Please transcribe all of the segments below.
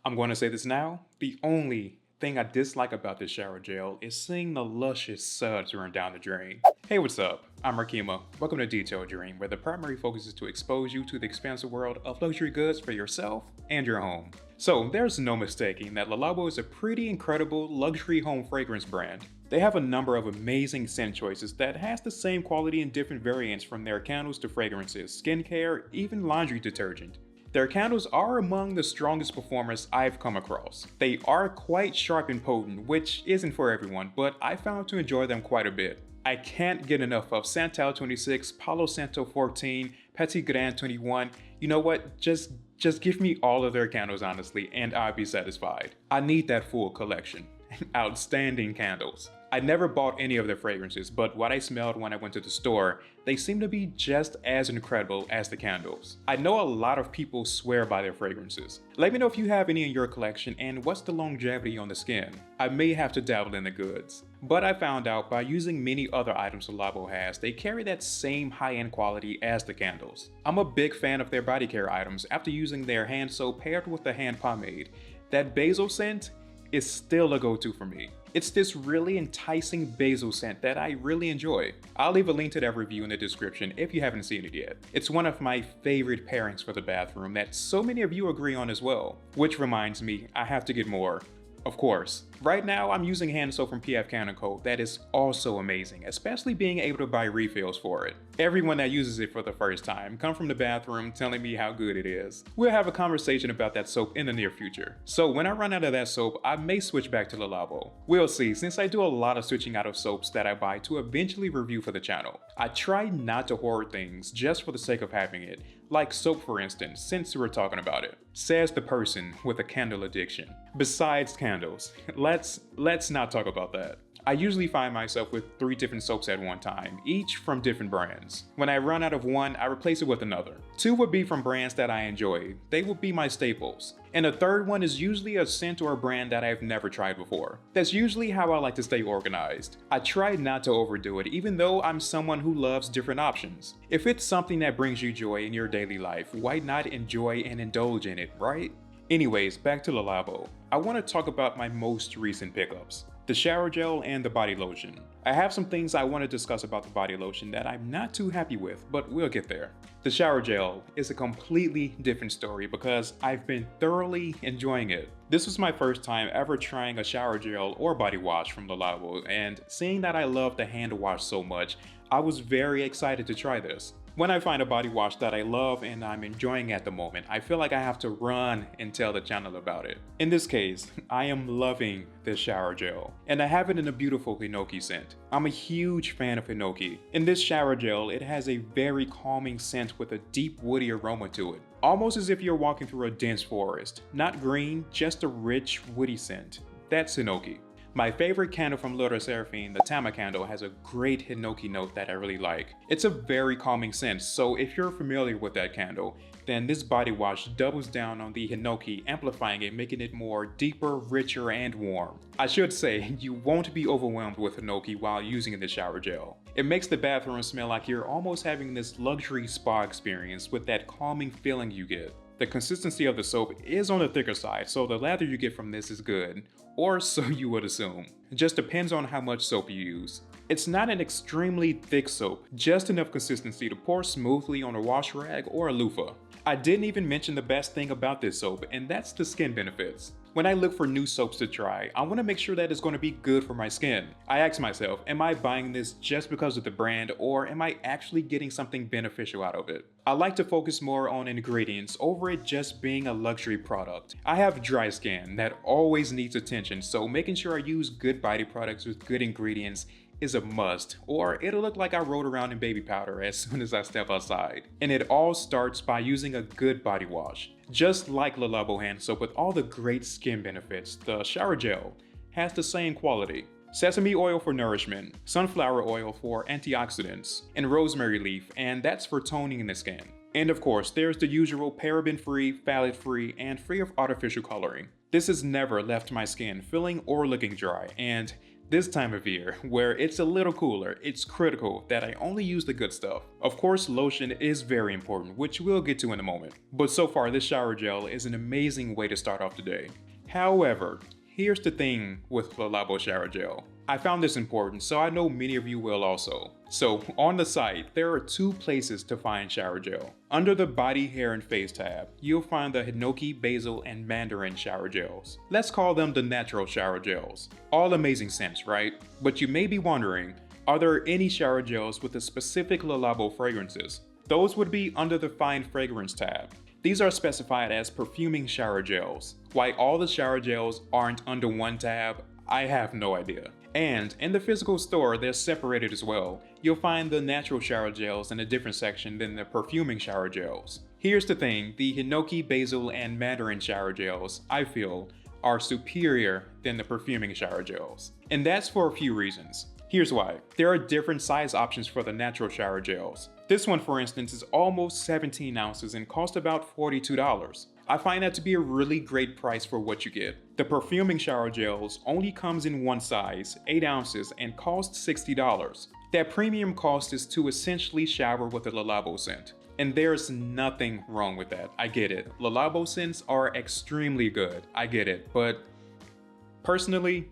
I'm going to say this now. The only thing I dislike about this shower gel is seeing the luscious suds run down the drain. Hey, what's up? I'm Rekeema. Welcome to detaileddream, where the primary focus is to expose you to the expansive world of luxury goods for yourself and your home. So there's no mistaking that Labo is a pretty incredible luxury home fragrance brand. They have a number of amazing scent choices that has the same quality in different variants, from their candles to fragrances, skincare, even laundry detergent. Their candles are among the strongest performers I've come across. They are quite sharp and potent, which isn't for everyone, but I found to enjoy them quite a bit. I can't get enough of Santal 26, Palo Santo 14, Petit Grand 21. You know what? Just give me all of their candles, honestly, and I'll be satisfied. I need that full collection. Outstanding candles. I never bought any of their fragrances, but what I smelled when I went to the store, they seem to be just as incredible as the candles. I know a lot of people swear by their fragrances. Let me know if you have any in your collection and what's the longevity on the skin. I may have to dabble in the goods. But I found out by using many other items Labo has, they carry that same high-end quality as the candles. I'm a big fan of their body care items after using their hand soap paired with the hand pomade. That basil scent is still a go-to for me. It's this really enticing basil scent that I really enjoy. I'll leave a link to that review in the description if you haven't seen it yet. It's one of my favorite pairings for the bathroom that so many of you agree on as well. Which reminds me, I have to get more. Of course. Right now, I'm using hand soap from PF Co. that is also amazing, especially being able to buy refills for it. Everyone that uses it for the first time come from the bathroom telling me how good it is. We'll have a conversation about that soap in the near future. So when I run out of that soap, I may switch back to the Labo. We'll see, since I do a lot of switching out of soaps that I buy to eventually review for the channel. I try not to hoard things just for the sake of having it, like soap for instance, since we're talking about it. Says the person with a candle addiction. Besides candles, let's not talk about that. I usually find myself with 3 different soaps at one time, each from different brands. When I run out of one, I replace it with another. 2 would be from brands that I enjoy. They would be my staples. And the third one is usually a scent or a brand that I've never tried before. That's usually how I like to stay organized. I try not to overdo it, even though I'm someone who loves different options. If it's something that brings you joy in your daily life, why not enjoy and indulge in it, right? Anyways, back to the Labo. I want to talk about my most recent pickups. The shower gel and the body lotion. I have some things I want to discuss about the body lotion that I'm not too happy with, but we'll get there. The shower gel is a completely different story because I've been thoroughly enjoying it. This was my first time ever trying a shower gel or body wash from the Labo, and seeing that I love the hand wash so much, I was very excited to try this. When I find a body wash that I love and I'm enjoying at the moment, I feel like I have to run and tell the channel about it. In this case, I am loving this shower gel, and I have it in a beautiful hinoki scent. I'm a huge fan of hinoki. In this shower gel, it has a very calming scent with a deep woody aroma to it. Almost as if you're walking through a dense forest. Not green, just a rich woody scent. That's hinoki. My favorite candle from L'Eau de Seraphine, the Tama candle, has a great hinoki note that I really like. It's a very calming scent, so if you're familiar with that candle, then this body wash doubles down on the hinoki, amplifying it, making it more deeper, richer, and warm. I should say, you won't be overwhelmed with hinoki while using the shower gel. It makes the bathroom smell like you're almost having this luxury spa experience with that calming feeling you get. The consistency of the soap is on the thicker side, so the lather you get from this is good, or so you would assume. It just depends on how much soap you use. It's not an extremely thick soap, just enough consistency to pour smoothly on a wash rag or a loofah. I didn't even mention the best thing about this soap, and that's the skin benefits. When I look for new soaps to try, I want to make sure that it's going to be good for my skin. I ask myself, am I buying this just because of the brand, or am I actually getting something beneficial out of it? I like to focus more on ingredients over it just being a luxury product. I have dry skin that always needs attention, so making sure I use good body products with good ingredients is a must, or it'll look like I rode around in baby powder as soon as I step outside. And it all starts by using a good body wash. Just like the Labo hand soap with all the great skin benefits, the shower gel has the same quality. Sesame oil for nourishment, sunflower oil for antioxidants, and rosemary leaf, and that's for toning the skin. And of course, there's the usual paraben-free, phthalate-free, and free of artificial coloring. This has never left my skin feeling or looking dry, and This time of year, where it's a little cooler, it's critical that I only use the good stuff. Of course, lotion is very important, which we'll get to in a moment. But so far, this shower gel is an amazing way to start off the day. However, here's the thing with the Labo shower gel. I found this important, so I know many of you will also. So on the site, there are two places to find shower gel. Under the body, hair, and face tab, you'll find the Hinoki, Basil, and Mandarin shower gels. Let's call them the natural shower gels. All amazing scents, right? But you may be wondering, are there any shower gels with the specific Le Labo fragrances? Those would be under the Find Fragrance tab. These are specified as perfuming shower gels. Why all the shower gels aren't under one tab, I have no idea. And in the physical store, they're separated as well. You'll find the natural shower gels in a different section than the perfuming shower gels. Here's the thing, the Hinoki, Basil, and Mandarin shower gels, I feel, are superior than the perfuming shower gels. And that's for a few reasons. Here's why. There are different size options for the natural shower gels. This one, for instance, is almost 17 ounces and costs about $42. I find that to be a really great price for what you get. The perfuming shower gels only comes in one size, 8 ounces, and costs $60. That premium cost is to essentially shower with a Le Labo scent. And there's nothing wrong with that, I get it. Le Labo scents are extremely good, I get it, but personally,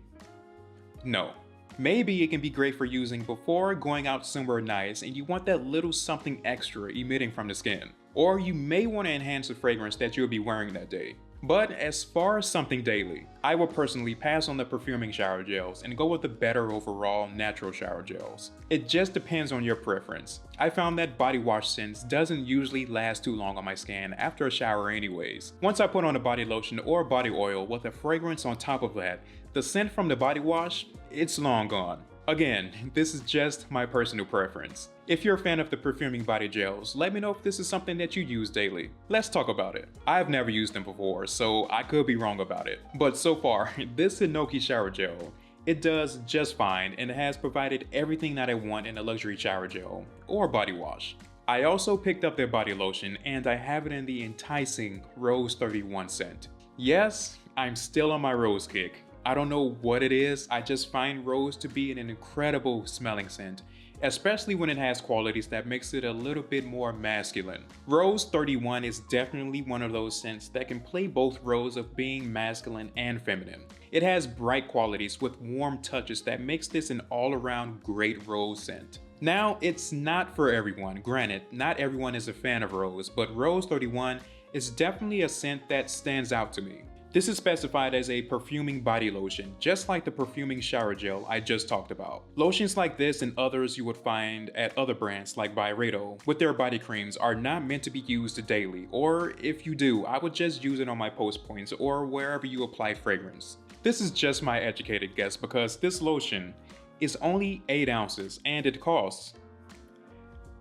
no. Maybe it can be great for using before going out somewhere nice and you want that little something extra emitting from the skin. Or you may want to enhance the fragrance that you'll be wearing that day. But as far as something daily, I will personally pass on the perfuming shower gels and go with the better overall natural shower gels. It just depends on your preference. I found that body wash scents doesn't usually last too long on my skin after a shower anyways. Once I put on a body lotion or body oil with a fragrance on top of that, the scent from the body wash, it's long gone. Again, this is just my personal preference. If you're a fan of the perfuming body gels, let me know if this is something that you use daily. Let's talk about it. I've never used them before, so I could be wrong about it. But so far, this Hinoki shower gel, it does just fine and has provided everything that I want in a luxury shower gel or body wash. I also picked up their body lotion and I have it in the enticing Rose 31 scent. Yes, I'm still on my rose kick. I don't know what it is, I just find rose to be an incredible smelling scent, especially when it has qualities that makes it a little bit more masculine. Rose 31 is definitely one of those scents that can play both roles of being masculine and feminine. It has bright qualities with warm touches that makes this an all-around great rose scent. Now, it's not for everyone. Granted, not everyone is a fan of rose, but Rose 31 is definitely a scent that stands out to me. This is specified as a perfuming body lotion, just like the perfuming shower gel I just talked about. Lotions like this and others you would find at other brands like Byredo with their body creams are not meant to be used daily, or if you do, I would just use it on my post points or wherever you apply fragrance. This is just my educated guess because this lotion is only 8 ounces and it costs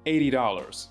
$80.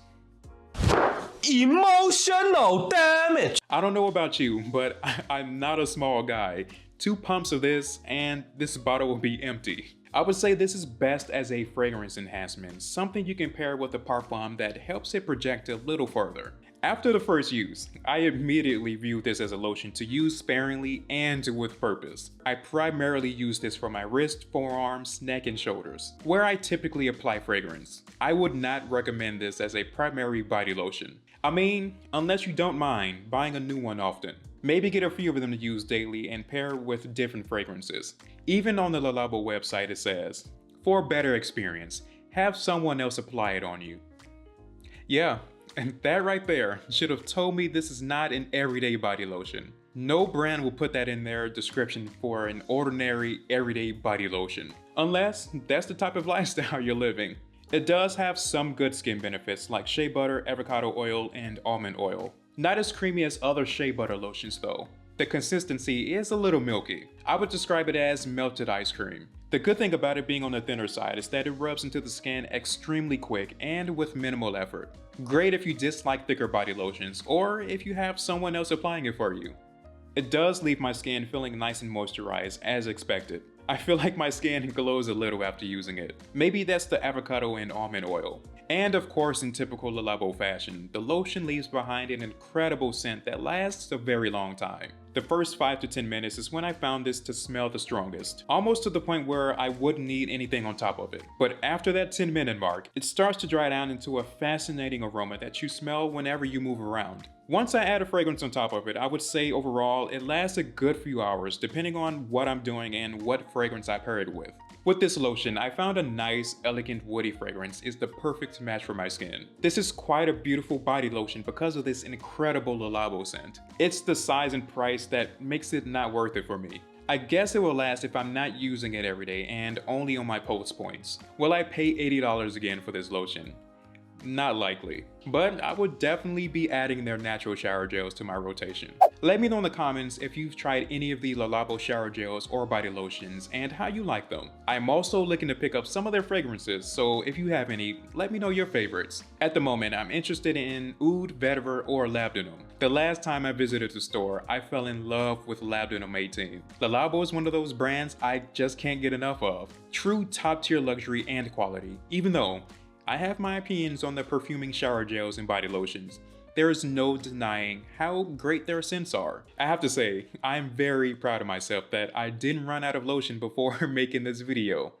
Emotional damage. I don't know about you, but I'm not a small guy. 2 pumps of this and this bottle will be empty. I would say this is best as a fragrance enhancement, something you can pair with a parfum that helps it project a little further. After the first use, I immediately viewed this as a lotion to use sparingly and with purpose. I primarily use this for my wrist, forearms, neck, and shoulders, where I typically apply fragrance. I would not recommend this as a primary body lotion. I mean, unless you don't mind buying a new one often. Maybe get a few of them to use daily and pair with different fragrances. Even on the Le Labo website it says, for a better experience, have someone else apply it on you. Yeah, and that right there should have told me this is not an everyday body lotion. No brand will put that in their description for an ordinary everyday body lotion, unless that's the type of lifestyle you're living. It does have some good skin benefits like shea butter, avocado oil, and almond oil. Not as creamy as other shea butter lotions though. The consistency is a little milky. I would describe it as melted ice cream. The good thing about it being on the thinner side is that it rubs into the skin extremely quick and with minimal effort. Great if you dislike thicker body lotions or if you have someone else applying it for you. It does leave my skin feeling nice and moisturized as expected. I feel like my skin glows a little after using it. Maybe that's the avocado and almond oil. And of course, in typical Le Labo fashion, the lotion leaves behind an incredible scent that lasts a very long time. The first 5 to 10 minutes is when I found this to smell the strongest, almost to the point where I wouldn't need anything on top of it. But after that 10-minute mark, it starts to dry down into a fascinating aroma that you smell whenever you move around. Once I add a fragrance on top of it, I would say overall it lasts a good few hours depending on what I'm doing and what fragrance I pair it with. With this lotion, I found a nice, elegant woody fragrance is the perfect match for my skin. This is quite a beautiful body lotion because of this incredible Labo scent. It's the size and price that makes it not worth it for me. I guess it will last if I'm not using it every day and only on my post points. Will I pay $80 again for this lotion? Not likely, but I would definitely be adding their natural shower gels to my rotation. Let me know in the comments if you've tried any of the Labo shower gels or body lotions and how you like them. I'm also looking to pick up some of their fragrances, so if you have any, let me know your favorites. At the moment, I'm interested in Oud, Vetiver, or Labdanum. The last time I visited the store, I fell in love with Labdanum 18. Labo is one of those brands I just can't get enough of. True top-tier luxury and quality, even though I have my opinions on the perfuming shower gels and body lotions. There is no denying how great their scents are. I have to say, I'm very proud of myself that I didn't run out of lotion before making this video.